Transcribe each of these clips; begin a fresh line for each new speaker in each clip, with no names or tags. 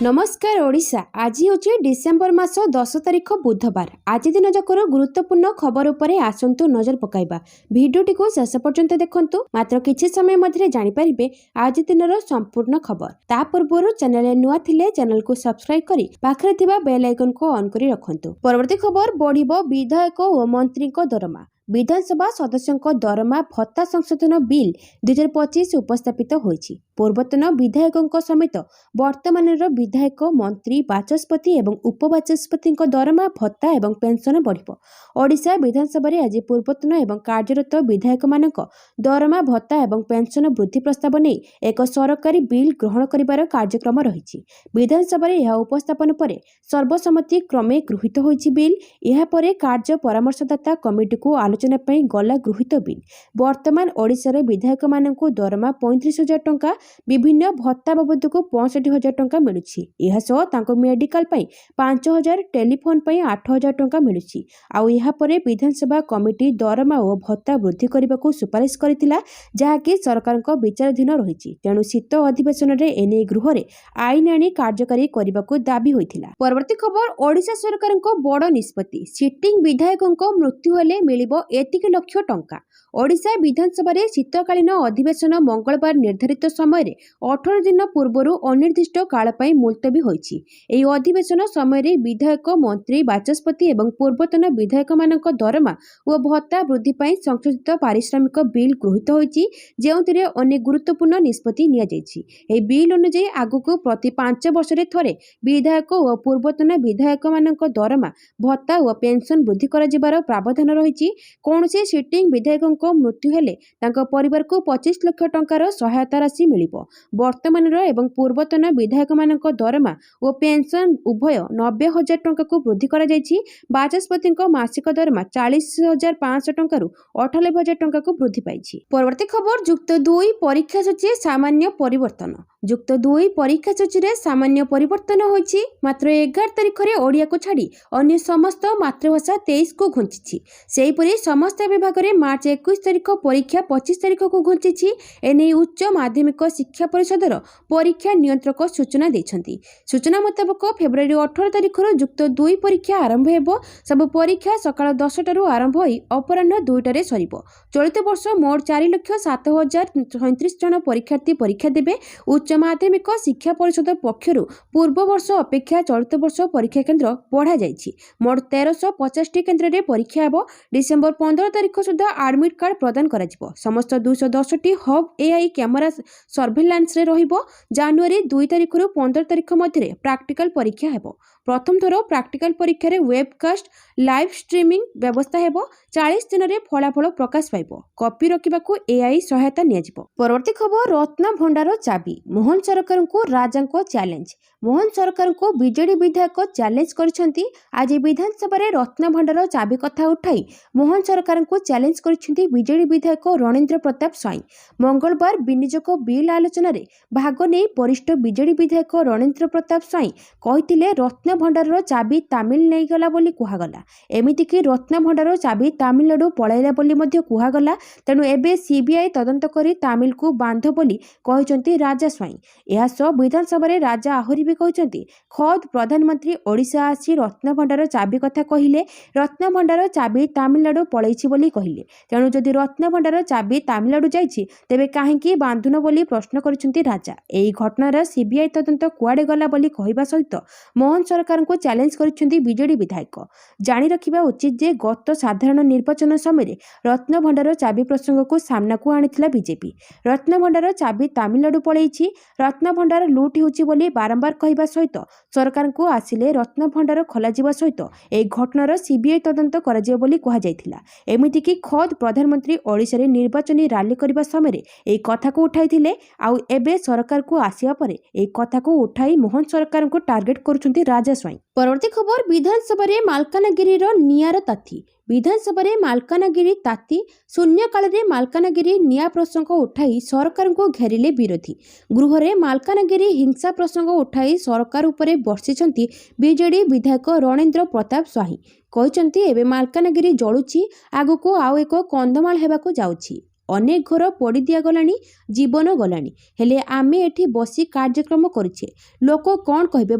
नमस्कार ओडिशा। आज हूँ डिसेम्बर मास 10 तारिख बुधवार। आज दिन जाकर गुरुत्वपूर्ण खबर उपरे आसंतु नजर पकाइबा। भिडियोटी को शेष पर्यंत देखंतु। मात्र किछि समय मध्य जानिपारिबे आज दिनर संपूर्ण खबर। ता पूर्व चैनल नुआ थिले चैनल को सब्सक्राइब करी पाखरे थिबा बेल आइकन को ऑन करी रखंतु। परवर्ती खबर बढ़िबो विधायक और मंत्री को दरमा। विधानसभा सदस्यों दरमा भत्ता संशोधन बिल 2025 उपस्थापित होईछि। पूर्वतन विधायकों समेत वर्तमान विधायक मंत्री बाचस्पति एवं उपबाचस्पति दरमा भत्ता एवं पेंशन बढ़िबो। ओडिशा विधानसभा आज पूर्वतन एवं कार्यरत विधायक मानक दरमा भत्ता एवं पेंशन वृद्धि प्रस्ताव नहीं एक सरकारी बिल ग्रहण करिवार कार्यक्रम रहिछि। विधानसभा यह उपस्थापन पर सर्वसम्मति क्रमे गृहीत होईछि बिल। यह परे कार्य परामर्शदाता कमिटी को आलोचना पई गला गृहीत बिल। वर्तमान ओडिशा रे विधायक मानक दरमा 35,000 टंका, विभिन्न भत्ता बाबद को 65,000 टंका मिलुछि। यह सह तांको मेडिकल पई 5,000, टेलीफोन पई 8,000 टंका मिलुछि। आउ यहा परे विधानसभा कमिटी दरमा और भत्ता वृद्धि करने को सुपारिश करथिला, जहाँकि सरकार विचाराधीन रही। तेणु शीत अधिवेशन में एने गृह रे आईन आनी कार्यकारी करने को दाबी होइथिला। परवर्ती खबर ओडिशा सरकार बड़ निष्पत्ति। सिटिंग विधायकों मृत्यु हेले मिलिबो एतिक लक्ष टंका। ओडिशा विधानसभा रे शीतकालीन अधिवेशन मंगलवार निर्धारित समय रे 18 दिन पूर्व अनिर्दिष्ट काल पई मुलतवी होईछि। एही अधिवेशन समय रे विधायक, मंत्री, बाचस्पति एवं पूर्वतन विधायक मानक दरमा और भत्ता वृद्धि पई संशोधित पारिश्रमिक बिल गृहीत होईछि, जेउथिरे अनेक गुरुत्वपूर्ण निष्पत्ति निया जायछि। एही बिल अनुसार आगुको प्रति 5 वर्ष रे थरे विधायक और पूर्वतन विधायक मानक दरमा भत्ता और पेंशन वृद्धि करा जिबार प्रावधान रहिछि। कोनोसी सिटिंग विधायक मृत्यु हेले तांको परिवार को 25 लाख टंकार सहायता राशि मिलिबो। वर्तमान एवं पूर्वतन विधायक मानक दरमा और पेंशन उभय 90,000 टंका को वृद्धि करा जायछि। बाचस्पति मासिक दरमा 40,500 टंका 98,000 टंका को वृद्धि पाइछि। परवर्ती खबर युक्त 2 परीक्षा सूची सामान्य परिवर्तन। युक्त 2 परीक्षा सूची रे सामान्य परिवर्तन होइछि। मात्र 11 तारिख रे ओडिया को छाड़ी अन्य समस्त मातृभाषा 23 को घुंचिछि। सेहीपरि समस्त विभाग रे मार्च 21 तारिख परीक्षा 25 तारिख को घुंचिछि। एने उच्च माध्यमिक शिक्षा परिषदर परीक्षा नियंत्रक सूचना दैछन्ति। सूचना मुताबिक फेब्रुआरी 18 तारिख युक्त 2 परीक्षा आरंभ हेबो। सब परीक्षा सकाळ 10 टारू आरंभ होई अपराह्न 2 टारे सरिबो। चलित वर्ष मोट 4,07,037 जन परीक्षार्थी परीक्षा देबे। उच्च माध्यमिक शिक्षा परिषद पक्षरु पूर्व वर्ष अपेक्षा चलित वर्ष परीक्षा केन्द्र बढ़ा जायछि। मोट 1,350 केन्द्र रे परीक्षा हेबो। डिसेम्बर 15 तारिख सुधा एडमिट कार्ड प्रदान करा जिवो। समस्त 210 हब एआई कैमरा सर्वेलांस रे रहिबो। जनवरी 2 तारिख रु 15 तारिख मध्य प्रैक्टिकल परीक्षा हेबो। प्रथम थर प्रैक्टिकल परीक्षा रे वेबकास्ट लाइव स्ट्रीमिंग व्यवस्था हेबो। 40 दिन रे फलाफल प्रकाश पाइबो। कॉपी रखिबाकू एआई सहायता निया जिवो। परवर्ती खबर रत्न भंडार चाबी। मोहन सरकार को राजा को चैलेंज। मोहन सरकार को बीजेडी विधायक चैलेंज करछंती। आज विधानसभा रे रत्न भंडार चाबी कथा उठाई मोहन सरकार को चैलेंज करछंती बीजेडी विधायक रणेंद्र प्रताप स्वाई। मंगलवार विनियोग बिल आलोचना रे भाग नै वरिष्ठ बीजेडी विधायक रणेंद्र प्रताप स्वाई कहिथिले रत्न भंडार चाबी तामिल नै गला बोली कुहागला। एमिति कि रत्न भंडार चाबी तामिलनाडु पळाइला बोली मध्ये कुहागला। तेणु एबे सीबीआई तदंत करी तामिल को बांध बोली कहिसंती राजा स्वाई। एहा सो विधानसभा रे राजा आहुरी भी कहिसंती खद प्रधानमंत्री ओडिशा आसी रत्न भंडार चाबी कथा कहिले। रत्न भंडार चाबी तामिलनाडु पळैछि बोली कहिले। तेणु जदि रत्न भंडार चाबी तामिलनाडु जाइछि तेबे काहेकि बांधुन बोली प्रश्न करिसंती राजा। एही घटनार सीबीआई तदंत कुआडे गला बोली कहिबा सहित मोहन सरकार को चैलेंज करिसंती बीजेडी विधायक। जानि रखिबा उचित जे गत साधारण निर्वाचन समय रत्न भंडार चाबी प्रसंग को सामना को आनिथिला बीजेपी। रत्न भंडार चाबी तामिलनाडु पळैछि, रत्न भंडार लूट होछि बोली बारंबार कहिबा सहित सरकार को आसिले रत्न भंडार खोला जिबा सहित एही घटनार सीबीआई तदंत करा जिवो बोली कहा जायथिला। एमिति कि खद प्रधानमंत्री ओडिशा रे निर्वाचनी रैली करबा समय एही कथा को उठाइथिले। आउ एबे सरकार को आसिया परे एही कथा को उठाई मोहन सरकार को टार्गेट करूछंती राजा स्वाई। परवर्ती खबर विधानसभा रे मालकानगिरी रो नियार ताथी। विधानसभा रे मालकानगिरी ताती। शून्यकाल रे मालकानगिरी निया प्रसंग उठाई सरकार को घेरिले विरोधी। गृह रे मालकानगिरी हिंसा प्रसंग उठाई सरकार उपरे बर्षिछंती बीजेडी विधायक रणेंद्र प्रताप स्वाई। कहिसंती एबे मालकानगिरी जळुछि, आगुको आउ एको कंधमाल हेबाको जाउछि। ଅନେକ ଘର ପୋଡ଼ି ଦିଆଗଲାଣି, ଜୀବନ ଗଲାଣି, ହେଲେ ଆମେ ଏଠି ବସି କାର୍ଯ୍ୟକ୍ରମ କରିଛେ, ଲୋକ କ'ଣ କହିବେ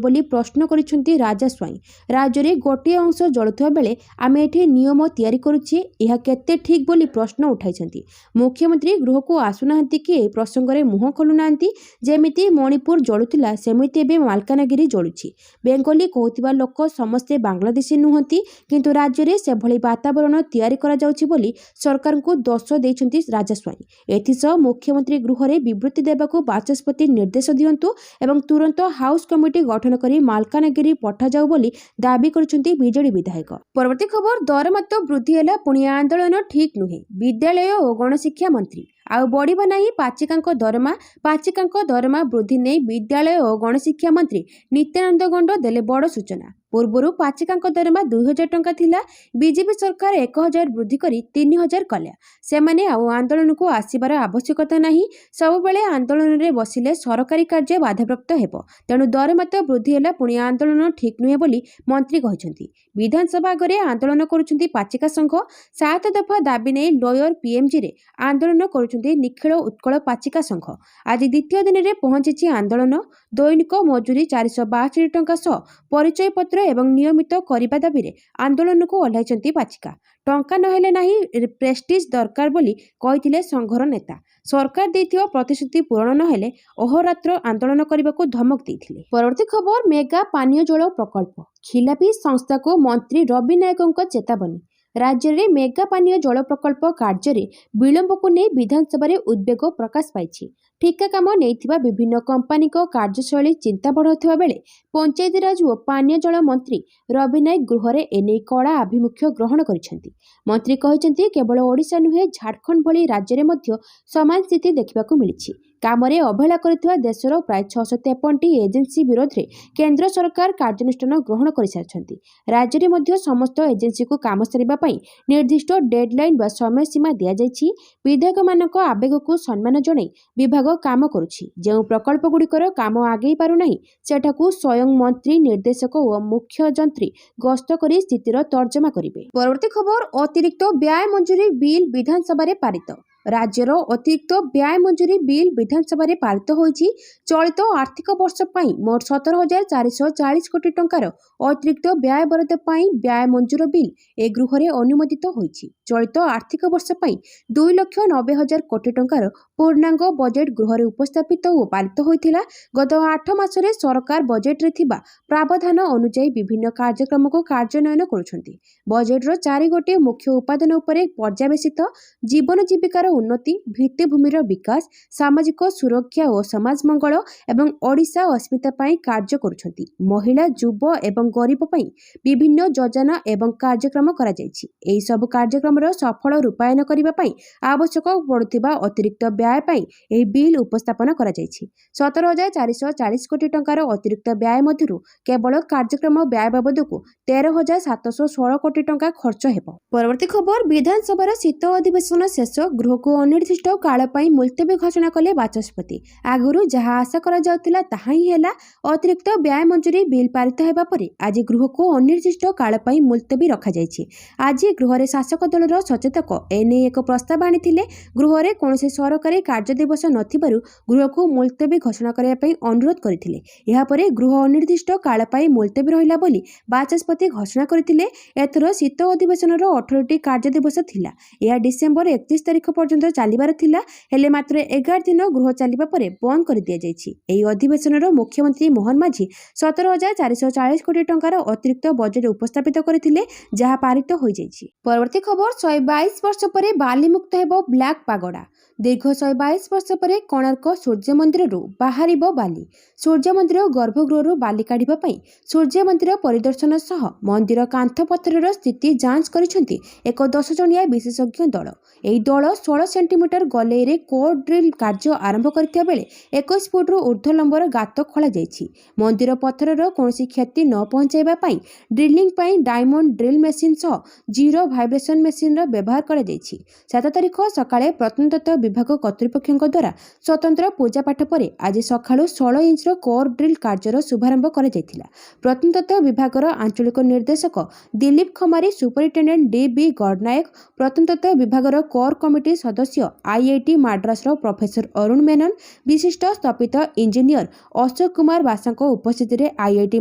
ବୋଲି ପ୍ରଶ୍ନ କରିଛନ୍ତି ରାଜା ସ୍ୱାଇଁ। ରାଜ୍ୟରେ ଗୋଟିଏ ଅଂଶ ଜଳୁଥିବା ବେଳେ ଆମେ ଏଠି ନିୟମ ତିଆରି କରୁଛେ, ଏହା କେତେ ଠିକ୍ ବୋଲି ପ୍ରଶ୍ନ ଉଠାଇଛନ୍ତି। ମୁଖ୍ୟମନ୍ତ୍ରୀ ଗୃହକୁ ଆସୁନାହାନ୍ତି କି ଏହି ପ୍ରସଙ୍ଗରେ ମୁହଁ ଖୋଲୁନାହାନ୍ତି। ଯେମିତି ମଣିପୁର ଜଳୁଥିଲା ସେମିତି ଏବେ ମାଲକାନଗିରି ଜଳୁଛି। ବେଙ୍ଗଲୀ କହୁଥିବା ଲୋକ ସମସ୍ତେ ବାଂଲାଦେଶୀ ନୁହନ୍ତି, କିନ୍ତୁ ରାଜ୍ୟରେ ସେଭଳି ବାତାବରଣ ତିଆରି କରାଯାଉଛି ବୋଲି ସରକାରଙ୍କୁ ଦୋଷ ଦେଇଛନ୍ତି ରାଜା ସ୍ୱାଇଁ। ଏଥିସହ ମୁଖ୍ୟମନ୍ତ୍ରୀ ଗୃହରେ ବିବୃତ୍ତି ଦେବାକୁ ବାଚସ୍ପତି ନିର୍ଦ୍ଦେଶ ଦିଅନ୍ତୁ ଏବଂ ତୁରନ୍ତ ହାଉସ୍ କମିଟି ଗଠନ କରି ମାଲକାନଗିରି ପଠାଯାଉ ବୋଲି ଦାବି କରିଛନ୍ତି ବିଜେଡି ବିଧାୟକ। ପରବର୍ତ୍ତୀ ଖବର, ଦରମା ତ ବୃଦ୍ଧି ହେଲା, ପୁଣି ଆନ୍ଦୋଳନ ଠିକ୍ ନୁହେଁ, ବିଦ୍ୟାଳୟ ଓ ଗଣଶିକ୍ଷା ମନ୍ତ୍ରୀ। ଆଉ ବଢ଼ିବ ନାହିଁ ପାଚିକାଙ୍କ ଦରମା। ପାଚିକାଙ୍କ ଦରମା ବୃଦ୍ଧି ନେଇ ବିଦ୍ୟାଳୟ ଓ ଗଣଶିକ୍ଷା ମନ୍ତ୍ରୀ ନିତ୍ୟାନନ୍ଦ ଗଣ୍ଡ ଦେଲେ ବଡ଼ ସୂଚନା। ପୂର୍ବରୁ ପାଚିକାଙ୍କ ଦରମା 2000 ଟଙ୍କା ଥିଲା, ବିଜେପି ସରକାର 1000 ବୃଦ୍ଧି କରି 3000 କଲା। ସେମାନେ ଆଉ ଆନ୍ଦୋଳନକୁ ଆସିବାର ଆବଶ୍ୟକତା ନାହିଁ, ସବୁବେଳେ ଆନ୍ଦୋଳନରେ ବସିଲେ ସରକାରୀ କାର୍ଯ୍ୟ ବାଧାପ୍ରାପ୍ତ ହେବ। ତେଣୁ ଦରମା ତ ବୃଦ୍ଧି ହେଲା, ପୁଣି ଆନ୍ଦୋଳନ ଠିକ୍ ନୁହେଁ ବୋଲି ମନ୍ତ୍ରୀ କହିଛନ୍ତି। ବିଧାନସଭା ଆଗରେ ଆନ୍ଦୋଳନ କରୁଛନ୍ତି ପାଚିକା ସଂଘ। 7 ଦଫା ଦାବି ନେଇ ଲୋୟର ପିଏମ୍ଜିରେ ଆନ୍ଦୋଳନ କରୁଛନ୍ତି ନିଖିଳ ଉତ୍କଳ ପାଚିକା ସଂଘ। ଆଜି ଦ୍ୱିତୀୟ ଦିନରେ ପହଞ୍ଚିଛି ଆନ୍ଦୋଳନ। ଦୈନିକ ମଜୁରୀ 462 ଟଙ୍କା ସହ ପରିଚୟ ପତ୍ର ଏବଂ ନିୟମିତ କରିବା ଦାବିରେ ଆନ୍ଦୋଳନକୁ ଓହ୍ଲାଇଛନ୍ତି ପାଚିକା। ଟଙ୍କା ନହେଲେ ନାହିଁ, ପ୍ରେଷ୍ଟିଜ୍ ଦରକାର ବୋଲି କହିଥିଲେ ସଂଘର ନେତା। ସରକାର ଦେଇଥିବା ପ୍ରତିଶ୍ରୁତି ପୂରଣ ନହେଲେ ଅହୋରାତ୍ର ଆନ୍ଦୋଳନ କରିବାକୁ ଧମକ ଦେଇଥିଲେ। ପରବର୍ତ୍ତୀ ଖବର, ମେଗା ପାନୀୟ ଜଳ ପ୍ରକଳ୍ପ ଖିଲାପି ସଂସ୍ଥାକୁ ମନ୍ତ୍ରୀ ରବି ନାୟକଙ୍କ ଚେତାବନୀ। ରାଜ୍ୟରେ ମେଗା ପାନୀୟ ଜଳ ପ୍ରକଳ୍ପ କାର୍ଯ୍ୟରେ ବିଳମ୍ବକୁ ନେଇ ବିଧାନସଭାରେ ଉଦ୍ବେଗ ପ୍ରକାଶ ପାଇଛି। ଠିକା କାମ ନେଇଥିବା ବିଭିନ୍ନ କମ୍ପାନୀଙ୍କ କାର୍ଯ୍ୟଶୈଳୀ ଚିନ୍ତା ବଢ଼ାଉଥିବା ବେଳେ ପଞ୍ଚାୟତିରାଜ ଓ ପାନୀୟ ଜଳ ମନ୍ତ୍ରୀ ରବି ନାୟକ ଗୃହରେ ଏନେଇ କଡ଼ା ଆଭିମୁଖ୍ୟ ଗ୍ରହଣ କରିଛନ୍ତି। ମନ୍ତ୍ରୀ କହିଛନ୍ତି, କେବଳ ଓଡ଼ିଶା ନୁହେଁ, ଝାଡ଼ଖଣ୍ଡ ଭଳି ରାଜ୍ୟରେ ମଧ୍ୟ ସମାନ ସ୍ଥିତି ଦେଖିବାକୁ ମିଳିଛି। କାମରେ ଅବହେଳା କରିଥିବା ଦେଶର ପ୍ରାୟ 653ଟି ଏଜେନ୍ସି ବିରୋଧରେ କେନ୍ଦ୍ର ସରକାର କାର୍ଯ୍ୟାନୁଷ୍ଠାନ ଗ୍ରହଣ କରିସାରିଛନ୍ତି। ରାଜ୍ୟରେ ମଧ୍ୟ ସମସ୍ତ ଏଜେନ୍ସିକୁ କାମ ସାରିବା ପାଇଁ ନିର୍ଦ୍ଦିଷ୍ଟ ଡେଡ୍ଲାଇନ୍ ବା ସମୟସୀମା ଦିଆଯାଇଛି। ବିଧାୟକମାନଙ୍କ ଆବେଗକୁ ସମ୍ମାନ ଜଣାଇ ବିଭାଗ କାମ କରୁଛି। ଯେଉଁ ପ୍ରକଳ୍ପଗୁଡ଼ିକର କାମ ଆଗେଇ ପାରୁନାହିଁ ସେଠାକୁ ସ୍ୱୟଂ ମନ୍ତ୍ରୀ, ନିର୍ଦ୍ଦେଶକ ଓ ମୁଖ୍ୟ ଯନ୍ତ୍ରୀ ଗସ୍ତ କରି ସ୍ଥିତିର ତର୍ଜମା କରିବେ। ପରବର୍ତ୍ତୀ ଖବର, ଅତିରିକ୍ତ ବ୍ୟୟ ମଞ୍ଜୁରୀ ବିଲ୍ ବିଧାନସଭାରେ ପାରିତ। ରାଜ୍ୟର ଅତିରିକ୍ତ ବ୍ୟୟ ମଞ୍ଜୁରୀ ବିଲ୍ ବିଧାନସଭାରେ ପାରିତ ହୋଇଛି। ଚଳିତ ଆର୍ଥିକ ବର୍ଷ ପାଇଁ ମୋଟ 17,440 କୋଟି ଟଙ୍କାର ଅତିରିକ୍ତ ବ୍ୟୟ ବରାଦ ପାଇଁ ବ୍ୟୟ ମଞ୍ଜୁର ବିଲ୍ ଏ ଗୃହରେ ଅନୁମୋଦିତ ହୋଇଛି। ଚଳିତ ଆର୍ଥିକ ବର୍ଷ ପାଇଁ 2,90,000 କୋଟି ଟଙ୍କାର ପୂର୍ଣ୍ଣାଙ୍ଗ ବଜେଟ୍ ଗୃହରେ ଉପସ୍ଥାପିତ ଓ ପାରିତ ହୋଇଥିଲା। ଗତ 8 ମାସରେ ସରକାର ବଜେଟ୍ରେ ଥିବା ପ୍ରାବଧାନ ଅନୁଯାୟୀ ବିଭିନ୍ନ କାର୍ଯ୍ୟକ୍ରମକୁ କାର୍ଯ୍ୟାନ୍ୱୟନ କରୁଛନ୍ତି। ବଜେଟ୍ର 4 ଗୋଟି ମୁଖ୍ୟ ଉପାଦାନ ଉପରେ ପର୍ଯ୍ୟବେସିତ ଜୀବନ ଜୀବିକାର ଉନ୍ନତି, ଭିତ୍ତିଭୂମିର ବିକାଶ, ସାମାଜିକ ସୁରକ୍ଷା ଓ ସମାଜ ମଙ୍ଗଳ ଏବଂ ଓଡ଼ିଶା ଅସ୍ମିତା ପାଇଁ କାର୍ଯ୍ୟ କରୁଛନ୍ତି। ମହିଳା, ଯୁବ ଏବଂ ଗରିବ ପାଇଁ ବିଭିନ୍ନ ଯୋଜନା ଏବଂ କାର୍ଯ୍ୟକ୍ରମ କରାଯାଇଛି। ଏହି ସବୁ କାର୍ଯ୍ୟକ୍ରମର ସଫଳ ରୂପାୟନ କରିବା ପାଇଁ ଆବଶ୍ୟକ ପଡୁଥିବା ଅତିରିକ୍ତ ବ୍ୟୟ ପାଇଁ ଏହି ବିଲ୍ ଉପସ୍ଥାପନ କରାଯାଇଛି। 17,440 କୋଟି ଟଙ୍କାର ଅତିରିକ୍ତ ବ୍ୟୟ ମଧ୍ୟରୁ କେବଳ କାର୍ଯ୍ୟକ୍ରମ ବ୍ୟୟ ବାବଦକୁ 13,716 କୋଟି ଟଙ୍କା ଖର୍ଚ୍ଚ ହେବ। ପରବର୍ତ୍ତୀ ଖବର, ବିଧାନସଭାର ଶୀତ ଅଧିବେଶନ ଶେଷ, ଗୃହକୁ ଅନିର୍ଦ୍ଦିଷ୍ଟ କାଳ ପାଇଁ ମୁଲତବୀ ଘୋଷଣା କଲେ ବାଚସ୍ପତି। ଆଗରୁ ଯାହା ଆଶା କରାଯାଉଥିଲା ତାହା ହିଁ ହେଲା। ଅତିରିକ୍ତ ବ୍ୟୟ ମଞ୍ଜୁରୀ ବିଲ୍ ପାରିତ ହେବା ପରେ ଆଜି ଗୃହକୁ ଅନିର୍ଦ୍ଦିଷ୍ଟ କାଳ ପାଇଁ ମୁଲତବୀ ରଖାଯାଇଛି। ଆଜି ଗୃହରେ ଶାସକ ଦଳର ସଚେତକ ଏନେଇ ଏକ ପ୍ରସ୍ତାବ ଆଣିଥିଲେ। ଗୃହରେ କୌଣସି ସରକାରୀ କାର୍ଯ୍ୟ ଦିବସ ନଥିବାରୁ ଗୃହକୁ ମୁଲତବୀ ଘୋଷଣା କରିବା ପାଇଁ ଅନୁରୋଧ କରିଥିଲେ। ଏହାପରେ ଗୃହ ଅନିର୍ଦ୍ଦିଷ୍ଟ କାଳ ପାଇଁ ମୁଲତବୀ ରହିଲା ବୋଲି ବାଚସ୍ପତି ଘୋଷଣା କରିଥିଲେ। ଏଥର ଶୀତ ଅଧିବେଶନର 18ଟି କାର୍ଯ୍ୟ ଦିବସ ଥିଲା। ଏହା ଡିସେମ୍ବର 31 ତାରିଖ ପର୍ଯ୍ୟନ୍ତ ଚାଲିବାର ଥିଲା, ହେଲେ ମାତ୍ର 11 ଦିନ ଗୃହ ଚାଲିବା ପରେ ବନ୍ଦ କରିଦିଆଯାଇଛି। ଏହି ଅଧିବେଶନର ମୁଖ୍ୟମନ୍ତ୍ରୀ ମୋହନ ମାଝୀ 17,440 କୋଟି ଟଙ୍କାର ଅତିରିକ୍ତ ବଜେଟ୍ ଉପସ୍ଥାପିତ କରିଥିଲେ, ଯାହା ପାରିତ ହୋଇଯାଇଛି। ପରବର୍ତ୍ତୀ ଖବର, 122 ବର୍ଷ ପରେ ବାଲିମୁକ୍ତ ହେବ ବ୍ଲାକ୍ ପାଗୋଡା। ଦୀର୍ଘ 122 ବର୍ଷ ପରେ କୋଣାର୍କ ସୂର୍ଯ୍ୟ ମନ୍ଦିରରୁ ବାହାରିବ ବାଲି। ସୂର୍ଯ୍ୟ ମନ୍ଦିର ଗର୍ଭଗୃହରୁ ବାଲି କାଢ଼ିବା ପାଇଁ ସୂର୍ଯ୍ୟ ମନ୍ଦିର ପରିଦର୍ଶନ ସହ ମନ୍ଦିର କାନ୍ଥ ପଥରର ସ୍ଥିତି ଯାଞ୍ଚ କରିଛନ୍ତି ଏକ 10 ଜଣିଆ ବିଶେଷଜ୍ଞ ଦଳ। ଏହି ଦଳ 16 ସେଣ୍ଟିମିଟର ଗଲେଇରେ କୋର୍ ଡ୍ରିଲ୍ କାର୍ଯ୍ୟ ଆରମ୍ଭ କରିଥିବା ବେଳେ 21 ଫୁଟରୁ ଉର୍ଦ୍ଧ୍ୱ ଲମ୍ବର ଗାତ ଖୋଳାଯାଇଛି। ମନ୍ଦିର ପଥରର କୌଣସି କ୍ଷତି ନ ପହଞ୍ଚାଇବା ପାଇଁ ଡ୍ରିଲିଂ ପାଇଁ ଡାଇମଣ୍ଡ ଡ୍ରିଲ୍ ମେସିନ୍ ସହ ଜିରୋ ଭାଇବ୍ରେସନ ମେସିନ୍ର ବ୍ୟବହାର କରାଯାଇଛି। 7 ତାରିଖ ସକାଳେ ପ୍ରତ୍ନତତ୍ତ୍ୱ ବିଭାଗ କର୍ତ୍ତୃପକ୍ଷଙ୍କ ଦ୍ୱାରା ସ୍ୱତନ୍ତ୍ର ପୂଜାପାଠ ପରେ ଆଜି ସକାଳୁ 16 ଇଞ୍ଚର କୋର୍ ଡ୍ରିଲ୍ କାର୍ଯ୍ୟର ଶୁଭାରମ୍ଭ କରାଯାଇଥିଲା। ପ୍ରତ୍ନତତ୍ତ୍ୱ ବିଭାଗର ଆଞ୍ଚଳିକ ନିର୍ଦ୍ଦେଶକ ଦିଲ୍ଲୀପ ଖମାରୀ, ସୁପରିଟେଣ୍ଡେଣ୍ଟ ଡି.ବି. ଗଡ଼ନାୟକ, ପ୍ରତ୍ନତତ୍ତ୍ୱ ବିଭାଗର କୋର୍ କମିଟି सदस्य आईआईटी माड्रासर प्रोफेसर अरुण मेनन विशिष्ट स्थपित इंजीनियर अशोक कुमार बासांको उपस्थिति रे आईआईटी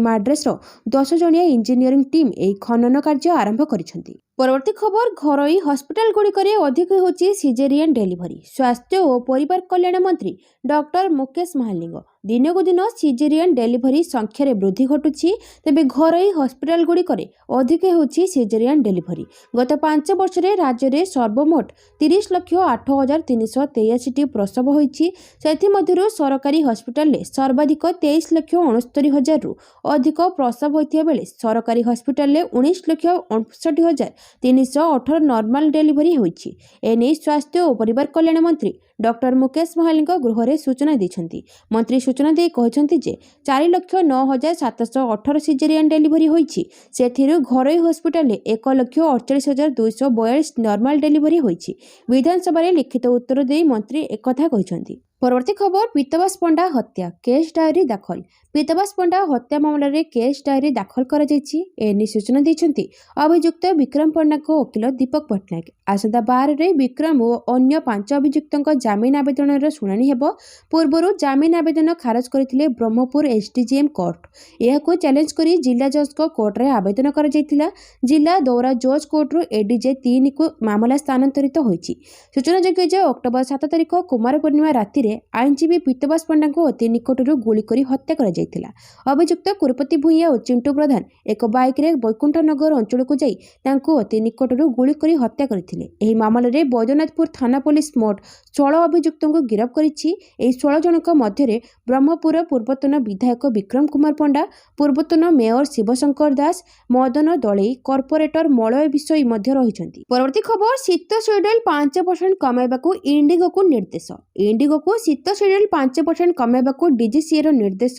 माड्रासर 10 जणिया इंजीनियरिंग टीम एही खनन कार्य आरंभ करिसेंती। परवर्ती खबर घरोई हस्पिटाल गुड़िकरे अधिक होची सिजेरियन डेलीवरी। स्वास्थ्य और परिवार कल्याण मंत्री डॉक्टर मुकेश महालिंग दिनकू दिन सिजेरियन डेलीवरी संख्यार वृद्धि घटुची। तेबे घरोई हस्पिटाल गुड़िकरे अधिक होची सिजेरियन डेलीवरी। गत 5 वर्ष रे राज्य रे सर्वमोट 30,08,383 प्रसव होईची। सेथिमध्यरु सरकारी हस्पिटाल रे सर्वाधिक 23,69,000 रु अधिक प्रसव होइथिया बेले सरकारी हस्पिटाल रे 19,59,318 नॉर्मल डेलीवरी होईची। एने स्वास्थ्य और परिवार कल्याण मंत्री डॉक्टर मुकेश महालिंग गृह सूचना दैछंती। मंत्री सूचना दे कहछंती जे 4,09,718 सिजेरियन डेलीवरी होईची। सेथिरु घरोई हस्पिटाल रे 1,48,242 नॉर्मल डेलीवरी होईची। विधानसभा रे लिखित उत्तर दे मंत्री एकथा कहछंती। परवर्ती खबर पीतवास पंडा हत्या केस डायरी दाखल। पीतवास पंडा हत्या मामला रे केस डायरी दाखल करा जायछि। एनी सूचना दैछंती अभियुक्त विक्रम पंडा को वकील दीपक पटनायक। आसंता 12 रे विक्रम और अन्य 5 अभियुक्तଙ୍କ जामिन आवेदन रे शुणानी हेबो। पूर्वरु जामिन आवेदन खारज करथिले ब्रह्मपुर एसडीजीएम कोर्ट। एहाको चैलेंज करी जिला जज को कोर्ट रे आवेदन करा जायतिला। जिला दौरा जज कोर्ट रो एडीजे 3 को मामला स्थानांतरित होईछि। सूचनायोग्य जे अक्टोबर 7 तारिख कुमार पूर्णिमा राति आईनजीवी पीतवास पंडा को अति निकटरू गुली करी हत्या करा जायतिला। अभियुक्त कुरुपति भूइया और चिंटू प्रधान एक बाइक रे बैकुंठनगर अंचल को जाई तांको अति निकटरू गुली करी हत्या करथिले। एही मामला रे बैजनाथपुर थाना पुलिस मोट 16 अभियुक्तଙ୍କୁ गिरफ्त करिछि। एही 16 जनक मध्य रे ब्रह्मपुर पूर्वतन विधायक विक्रम कुमार पंडा, पूर्वतन मेयर शिवशंकर दास, मदन दळई, कॉर्पोरेटर मलय विषय मध्य रहिछंती। परवर्ती खबर शीत शेड्यूल 5% कमाइबाकू इंडिगो को निर्देश। इंडिगो को शीत शेड्यूल 5% कमाइबाकू डीजीसीए रो निर्देश।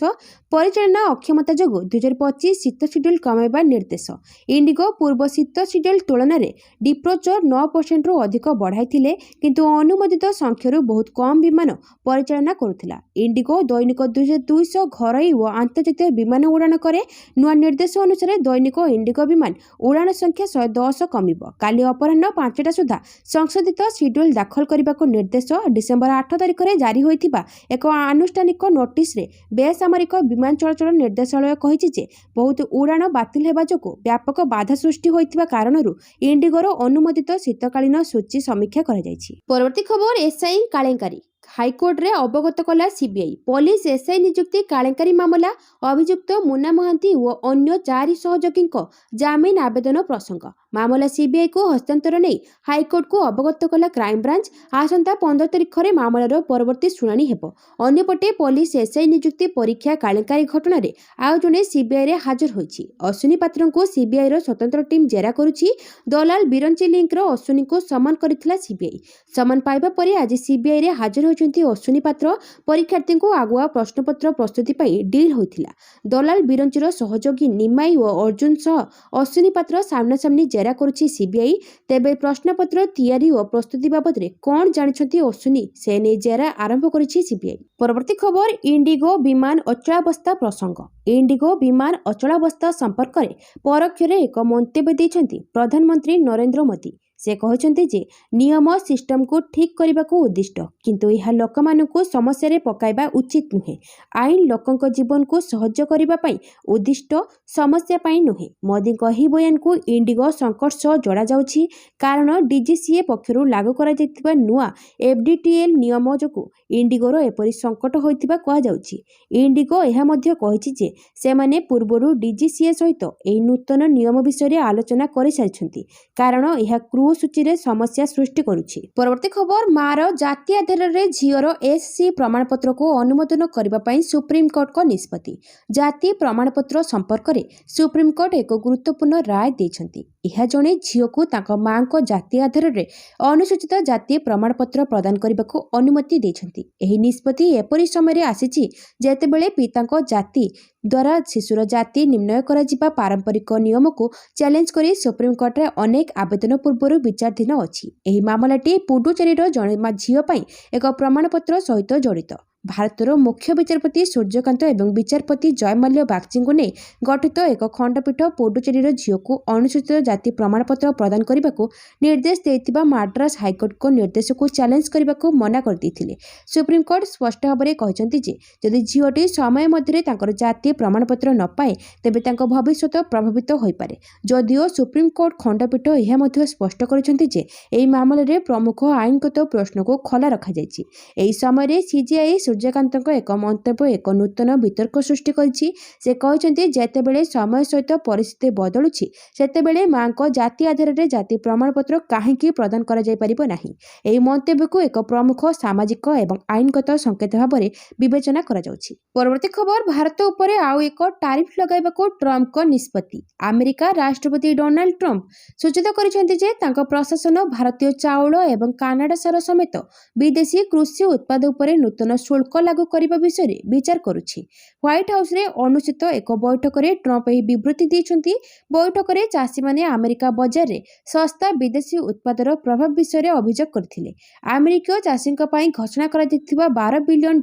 परिचालना अक्षमता जोगु 2025 शीत शेड्यूल कमाइबा निर्देश। इंडिगो पूर्व शीत शेड्यूल तुलन में डिप्रोचर 9% रु अधिक बढ़ाई किंतु अनुमोदित संख्यार बहुत कम विमान परिचालना करुथिला। इंडिगो दैनिक 200 घरोई और आंतर्जातीय विमान उड़ान करे। नुआ निर्देश अनुसार दैनिक इंडिगो विमान उड़ान संख्या 110 कमिबो। काली अपराह्न 5टा सुधा संशोधित शेड्यूल दाखल करने को निर्देश डिसेम्बर 8 तारिख में जारी होइथिबा एक आनुष्ठानिक नोटिस रे बेसामरिक विमान चलाचल निर्देशालय कहिछि जे बहुत उड़ान बातिल हेबा जोगु व्यापक बाधा सृष्टि होइथिबा कारणरू इंडिगोर अनुमोदित शीतकालीन सूची समीक्षा करा जायछि। परवर्ती खबर एसआई कालेंकारी हाईकोर्ट रे अवगत कला सीबीआई। पुलिस एसआई नियुक्ति कालेंकारी मामला अभियुक्त मुन्ना महांती और अन्य 4 सहयोगी जामिन आवेदन प्रसंग मामला सीबीआई को हस्तांतर नहीं हाईकोर्ट को अवगत कला क्राइम ब्रांच। आसंता 15 तारिख में मामलार परवर्ती शुणानी हेबो। अन्यपटे पुलिस एसआई नियुक्ति परीक्षा कालेंकारी घटना रे आउ जने सीबीआई रे हाजर होईछि। अश्विनी पात्र को सीबीआई रो स्वतंत्र टीम जेरा करुछि। दलाल बिरंची लिंक रो अश्विनी को सम्मान करिथिला सीबीआई। सम्मान पाइबा परे आज सीबीआई रे हाजर होइछन्ती अश्विनी पात्र। परीक्षार्थी को आगुआ प्रश्नपत्र प्रस्तुति पई डील होइथिला। दलाल बिरंचीर सहयोगी निमाई और अर्जुन सह अश्विनी पात्र सामना सामनी जेरा करुछि सीबीआई। तेबे प्रश्नपत्र तैयारी और प्रस्तुति बाबद रे कोन जानिछन्ती अश्विनी से ने जेरा आरंभ करिछि सीबीआई। परवर्ती खबर इंडिगो विमान अचलावस्था प्रसंग। इंडिगो विमान अचलावस्था संपर्क में परोक्ष एक मंतव्य दैछन्ती प्रधानमंत्री नरेंद्र मोदी। से कहते जे नियम सिस्टम को ठीक करने को उद्दिष्ट किंतु यह लोक मानू समस्या रे पकाइबा उचित नुहे। आईन लोकंक जीवन को सहज करने उद्दिष्ट समस्या पाई नुहे। मोदी ही बयान को इंडिगो संकट सह जोड़ा जाउछि कारण डीजीसीए पक्षरु लागू करा जायतिबा नुआ एफडीटीएल नियम जोगु इंडिगोर एपरि संकट होइतिबा कहा जाउछि। इंडिगो यह मध्य कहिछि जे सेमाने पूर्वरु डीजीसीए सहित एही नूतन नियम विषय रे आलोचना करि सारिछन्ति कारण यह क्रू सूची रे समस्या सृष्टि करुछि। परवर्ती खबर मार जाति आधार रे झियर एससी प्रमाणपत्र को अनुमोदन करबा पई सुप्रीम कोर्ट को निष्पत्ति। जाति प्रमाणपत्र संपर्क में सुप्रीम कोर्ट एक गुरुत्वपूर्ण राय दैछन्ति। यह जणे झियो को ताका मां को जाति आधार रे अनुसूचित जाति प्रमाणपत्र प्रदान करबा को अनुमति दैछन्ति। एही निष्पत्ति एपरि समय रे आसीछि जेतेबेले पिताको जाति द्वारा शिशुर जाति निर्णय करा जिबा पारंपरिक नियम को चैलेंज करी सुप्रीम कोर्ट रे अनेक आवेदन पूर्व विचाराधीन अछि। एही मामलाटी पुडुचेरीर जणे झियो पई एक प्रमाणपत्र सहित जड़ित। ଭାରତର ମୁଖ୍ୟ ବିଚାରପତି ସୂର୍ଯ୍ୟକାନ୍ତ ଏବଂ ବିଚାରପତି ଜୟମାଲ୍ୟ ବାଗ୍ଚୀଙ୍କୁ ନେଇ ଗଠିତ ଏକ ଖଣ୍ଡପୀଠ ପୁଡୁଚେରୀର ଝିଅକୁ ଅନୁସୂଚିତ ଜାତି ପ୍ରମାଣପତ୍ର ପ୍ରଦାନ କରିବାକୁ ନିର୍ଦ୍ଦେଶ ଦେଇଥିବା ମାଡ୍ରାସ ହାଇକୋର୍ଟଙ୍କ ନିର୍ଦ୍ଦେଶକୁ ଚ୍ୟାଲେଞ୍ଜ କରିବାକୁ ମନା କରିଦେଇଥିଲେ। ସୁପ୍ରିମକୋର୍ଟ ସ୍ପଷ୍ଟ ଭାବରେ କହିଛନ୍ତି ଯେ ଯଦି ଝିଅଟି ସମୟ ମଧ୍ୟରେ ତାଙ୍କର ଜାତୀୟ ପ୍ରମାଣପତ୍ର ନ ପାଏ ତେବେ ତାଙ୍କ ଭବିଷ୍ୟତ ପ୍ରଭାବିତ ହୋଇପାରେ। ଯଦିଓ ସୁପ୍ରିମକୋର୍ଟ ଖଣ୍ଡପୀଠ ଏହା ମଧ୍ୟ ସ୍ପଷ୍ଟ କରିଛନ୍ତି ଯେ ଏହି ମାମଲାରେ ପ୍ରମୁଖ ଆଇନଗତ ପ୍ରଶ୍ନକୁ ଖୋଲା ରଖାଯାଇଛି। ଏହି ସମୟରେ ସିଜିଆଇ ସୂର୍ଯ୍ୟକାନ୍ତଙ୍କ ଏକ ମନ୍ତବ୍ୟ ଏକ ନୂତନ ବିତର୍କ ସୃଷ୍ଟି କରିଛି। ସେ କହିଛନ୍ତି ଯେତେବେଳେ ସମୟ ସହିତ ପରିସ୍ଥିତି ବଦଳୁଛି ସେତେବେଳେ ମାଙ୍କ ଜାତି ଆଧାରରେ ଜାତି ପ୍ରମାଣପତ୍ର କାହିଁକି ପ୍ରଦାନ କରାଯାଇପାରିବ ନାହିଁ। ଏହି ମନ୍ତବ୍ୟକୁ ଏକ ପ୍ରମୁଖ ସାମାଜିକ ଏବଂ ଆଇନଗତ ସଂକେତ ଭାବରେ ବିବେଚନା କରାଯାଉଛି। ପରବର୍ତ୍ତୀ ଖବର, ଭାରତ ଉପରେ ଆଉ ଏକ ଟାରିଫ ଲଗାଇବାକୁ ଟ୍ରମ୍ପଙ୍କ ନିଷ୍ପତ୍ତି। ଆମେରିକା ରାଷ୍ଟ୍ରପତି ଡୋନାଲ୍ଡ ଟ୍ରମ୍ପ ସୂଚିତ କରିଛନ୍ତି ଯେ ତାଙ୍କ ପ୍ରଶାସନ ଭାରତୀୟ ଚାଉଳ ଏବଂ କାନାଡା ସାର ସମେତ ବିଦେଶୀ କୃଷି ଉତ୍ପାଦ ଉପରେ ନୂତନ ଶୁଳ୍କ ଲାଗୁ କରିବା ବିଷୟରେ ବିଚାର କରୁଛି। ହ୍ୱାଇଟ୍ ହାଉସରେ ଅନୁଷ୍ଠିତ ଏକ ବୈଠକରେ ଟ୍ରମ୍ପ ଏହି ବିବୃତ୍ତି ଦେଇଛନ୍ତି। ବୈଠକରେ ଚାଷୀମାନେ ଆମେରିକା ବଜାରରେ ଶସ୍ତା ବିଦେଶୀ ଉତ୍ପାଦର ପ୍ରଭାବ ବିଷୟରେ ଅଭିଯୋଗ କରିଥିଲେ। ଆମେରିକୀୟ ଚାଷୀଙ୍କ ପାଇଁ ଘୋଷଣା କରାଯାଇଥିବା $12 ବିଲିୟନ